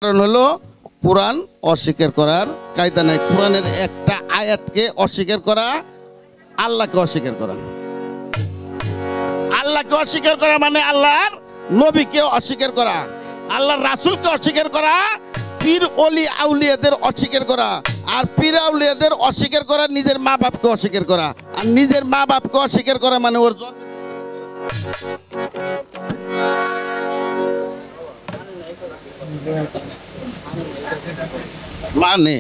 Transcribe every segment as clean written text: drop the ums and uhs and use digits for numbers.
কারণ হলো কোরআন অস্বীকার করার কায়দা নাই। কোরআনের একটা আয়াতকে অস্বীকার করা আল্লাহকে অস্বীকার করা। আল্লাহকে অস্বীকার করা মানে আল্লাহর নবীকে অস্বীকার করা, আল্লাহর রাসূলকে অস্বীকার করা, পীর ওলি আউলিয়াদের অস্বীকার করা। আর পীর আউলিয়াদের অস্বীকার করা নিজের মা বাপকে অস্বীকার করা। আর নিজের মা বাপকে অস্বীকার করা মানে ওর মানে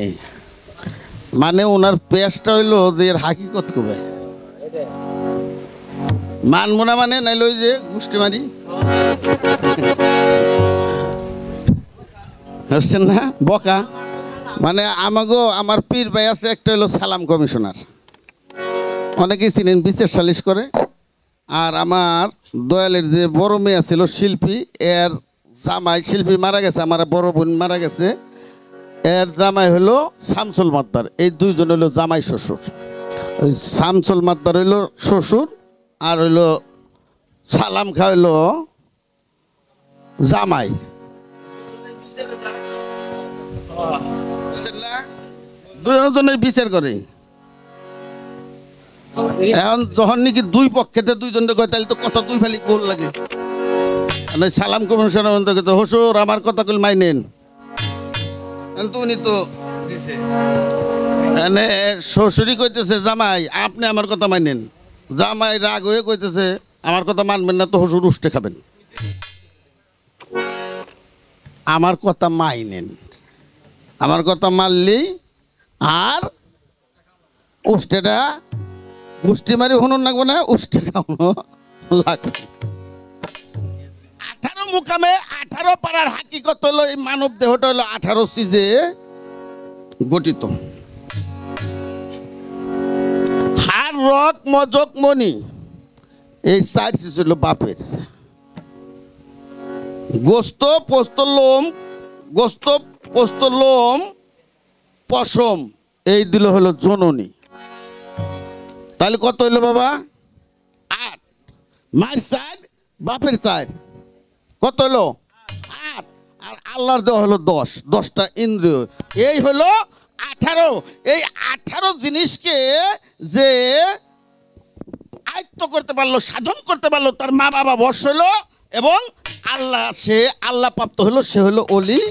মানে ওনার পেশটা হইলো যে এর হাকিকত কবে মানবো না মানে নাইলে ওই যে গোষ্ঠী মারি হচ্ছেন না বকা। মানে আমার পীর ভাই আছে একটা হইলো সালাম কমিশনার, অনেকেই চিনেন, বিচার সালিশ করে। আর আমার দয়ালের যে বড় মেয়ে ছিল শিল্পী, এর জামাই শিল্পী মারা গেছে, আমার বড় বোন মারা গেছে, এর জামাই হলো শামসুল মাদ্দার। এই দুইজন হইলো জামাই শ্বশুর। ওই শামসুল মাদ্দার হইলো শ্বশুর আর হইলো সালাম খা হইলো জামাই। দুজনের জন্য বিচার করে। এখন যখন নাকি দুই পক্ষেতে দুইজনে কয় তাহলে তো কথা দুই ফেলি গোল লাগে। সালাম কমিশনার হসুর আমার কথা কল মাইনেন, উনি তো শ্বশুরই কইতেছে জামাই আপনি আমার কথা মাইনেন, জামাই রাগ হয়ে কইতেছে আমার কথা মানবেন না তো হসুর উষ্টে খাবেন। আমার কথা মাইনেন, আমার কথা মানলেই আর উষ্টেটা উষ্টি মারি হনুন লাগবে না, উষ্টি খাওয়ানো লাগবে। 18 মুকামে 18 পাড়ার হাকিকত হলো এই মানব দেহটা হলো 18 চিজে গঠিত। হাড় রক মজক মনি এই 4 চিজ হলো বাপের। গোস্ত পোস্ত লোম পশম এই দিল হলো জননী। তাহলে কত হইলো বাবা? 8। মায়ের 4 বাপের 4 কত হলো? 8। আর আল্লাহর দেওয়া হলো 10। 10টা ইন্দ্রিয়, এই হলো 18। এই 18 জিনিসকে যে আয়ত্ত করতে পারলো, সাধন করতে পারলো, তার মা বাবা বর্ষ হলো এবং সে আল্লাহ প্রাপ্ত হলো, সে হলো অলি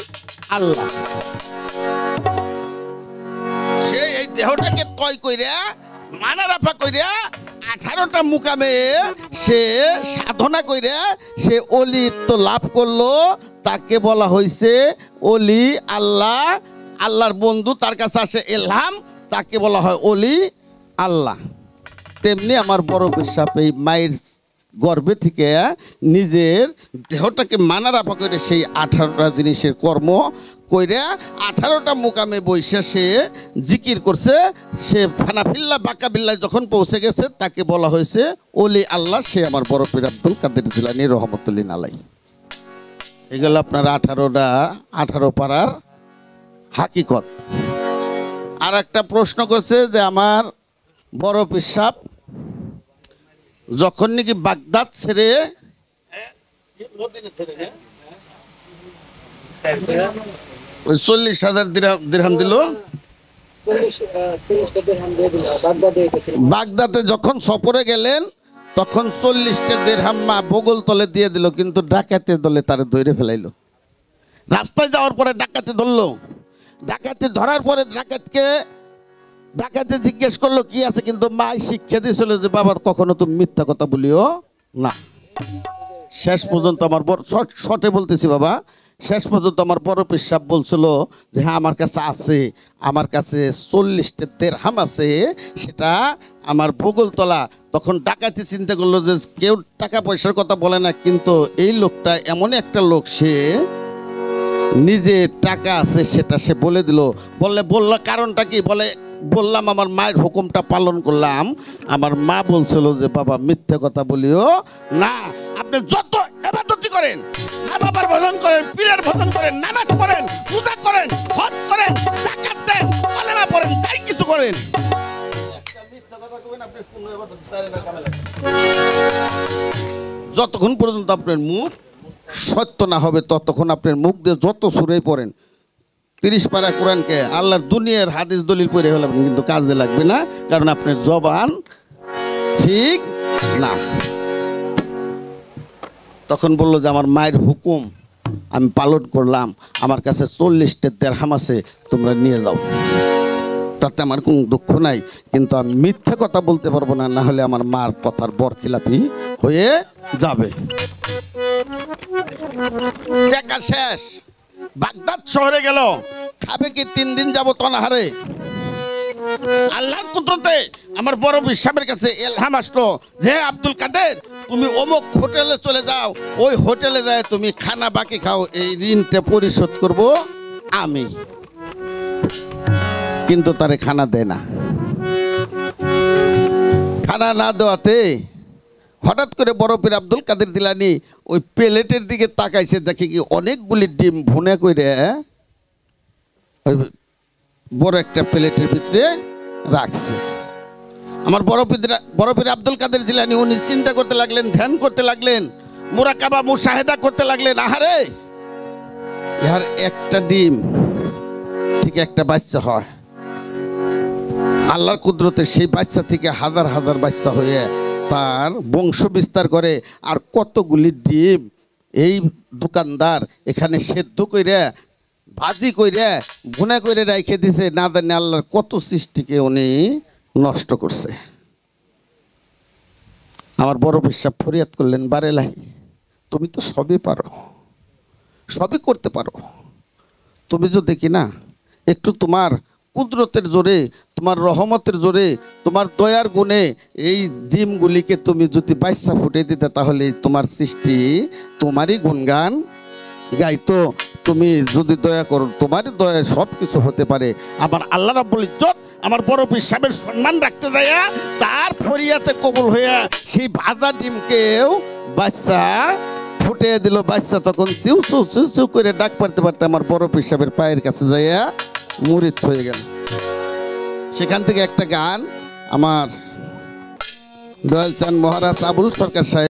আল্লাহ। সে এই দেহটাকে তয় কইরা মানা রাফা কইরা 18টা মুকামে সে সাধনা কইরা সে অলিত্ব লাভ করলো। তাকে বলা হয়েছে অলি আল্লাহ, আল্লাহর বন্ধু, তার কাছে আসে এলহাম, তাকে বলা হয় অলি আল্লাহ। তেমনি আমার বড় বিশ্বাস এই মায়ের গর্ভে থেকে নিজের দেহটাকে মানা রাফা করে সেই 18টা জিনিসের কর্ম কইরা 18টা মুকামে বৈশা সে জিকির করছে। সে ফানাফিল্লা বাকাবিল্লায় যখন পৌঁছে গেছে তাকে বলা হয়েছে ওলি আল্লাহ। সে আমার বড় পীর আব্দুল কাদের জিলানী রহমতুল্লাহ আলাইহি। এগুলো আপনার 18 পাড়ার হাকিকত। আর একটা প্রশ্ন করছে যে আমার বড় পীর সাহেব যখন নাকি বাগদাদ ছেড়ে 40,000 দিরহাম দিল, বাগদাদে যখন সফরে গেলেন তখন 40টা দিরহাম মা বগল তলে দিয়ে দিল, কিন্তু ডাকাতের দলে তারে ধরে ফেলাইলো। রাস্তায় যাওয়ার পরে ডাকাতে ধরলো, ডাকাতে ধরার পরে ডাকাতে জিজ্ঞেস করলো কি আছে, কিন্তু মা শিক্ষা দিয়েছিল যে বাবা কখনো তুমি মিথ্যা কথা বলিও না। শেষ পর্যন্ত আমার শর্টে বলতেছি বাবা, শেষ পর্যন্ত আমার বড় পীর সাহেব বলছিল যে হ্যাঁ আমার কাছে আছে, আমার কাছে 40টা দিরহাম আছে, সেটা আমার বগলতলা। তখন ডাকাতি চিন্তা করলো যে কেউ টাকা পয়সার কথা বলে না, কিন্তু এই লোকটা এমন একটা লোক, সে নিজে টাকা আছে সেটা সে বলে দিল। বললো কারণটা কি? বললাম আমার মায়ের হুকুমটা পালন করলাম। আমার মা বলছিল যে বাবা মিথ্যে কথা বলিও না, আপনি যত ইবাদত করেন, মা বাবার ভজন করেন, পীরের ভজন করেন, নামাজ পড়েন, পূজা করেন, হজ করেন, যাকাত দেন, কলেমা পড়েন, যাই কিছু করেন, যতক্ষণ পর্যন্ত আপনার মুখ সত্য না হবে ততক্ষণ আপনার মুখ দিয়ে যত সুরেই পড়েন 30 পারা কোরআনকে আল্লাহর দুনিয়ার হাদিস দলিল পড়ে হলে কিন্তু কাজে লাগবে না, কারণ আপনার জবান ঠিক না। তখন বললো যে আমার মায়ের হুকুম আমি পালন করলাম, আমার কাছে 40টা দিরহাম আছে, তোমরা নিয়ে যাও, তাতে আমার কোনো দুঃখ নাই, কিন্তু আমি মিথ্যা কথা বলতে পারবো না, না হলে আমার মার কথার বরখিলাপি হয়ে যাবে। টাকা শেষ, বাগদাদ শহরে গেল, খাবে কি 3 দিন যাব অনাহারে। আল্লাহর কুদরতে আমার বড় বিশ্বাসের কাছে ইলহাম আসলো যে আব্দুল কাদের তুমি অমুক হোটেলে চলে যাও, ওই হোটেলে যায় তুমি খানা বাকি খাও, এই ঋণটা পরিশোধ করব আমি। কিন্তু তারে খানা দেয় না। খানা না দেওয়াতে হঠাৎ করে বড় পীর আব্দুল কাদের জিলানী ওই প্লেটের দিকে তাকাইছে, দেখে কি অনেকগুলি ডিম ভুনে করে বড় একটা প্লেটের ভিতরে রাখছে। আমার বড় পীর আব্দুল কাদের জিলানী উনি চিন্তা করতে লাগলেন, ধ্যান করতে লাগলেন, মুরাকাবা মুশাহেদা করতে লাগলেন। আহারে, ইহার একটা ডিম থেকে একটা বাচ্চা হয়, আল্লাহর কুদরতে সেই বাচ্চা থেকে হাজার হাজার বাচ্চা হয়ে তার বংশ বিস্তার করে। আর কতগুলি ডিম এই দোকানদার এখানে সেদ্ধ কইরা ভাজি কইরা ভুনা করে রাইখে দিছে, না জানি আল্লাহর কত সৃষ্টিকে উনি নষ্ট করছে। আমার বড় বিশ্বাস ফরিয়াদ করলেন, বারেলাই তুমি তো সবই পারো, সবই করতে পারো, তুমি যদি কিনা একটু তোমার কুদরতের জোরে, তোমার রহমতের জোরে, তোমার দয়ার গুণে এই ডিমগুলিকে তুমি যদি বাচ্চা ফুটে দিতে, তাহলে তোমার সৃষ্টি তোমারই গুণগান গাইতো। তুমি যদি দয়া করো, তোমারই দয়া সব কিছু হতে পারে। আমার আল্লাহ রাব্বুল ইজ্জত আমার বড় পীর সাহেবের সম্মান রাখতে দেয়া তার ফরিয়াতে কবুল হইয়া সেই ভাজা ডিমকেও বাচ্চা ফুটে দিল। বাচ্চা তখন চিউ চু চিউ চু করে ডাক পারতে পারতে আমার বড় পীর সাহেবের পায়ের কাছে যাইয়া মুরিদ হয়ে গেল। সেখান থেকে একটা গান আমার দয়াল চাঁদ মহারাজ আবুল সরকার সাহেব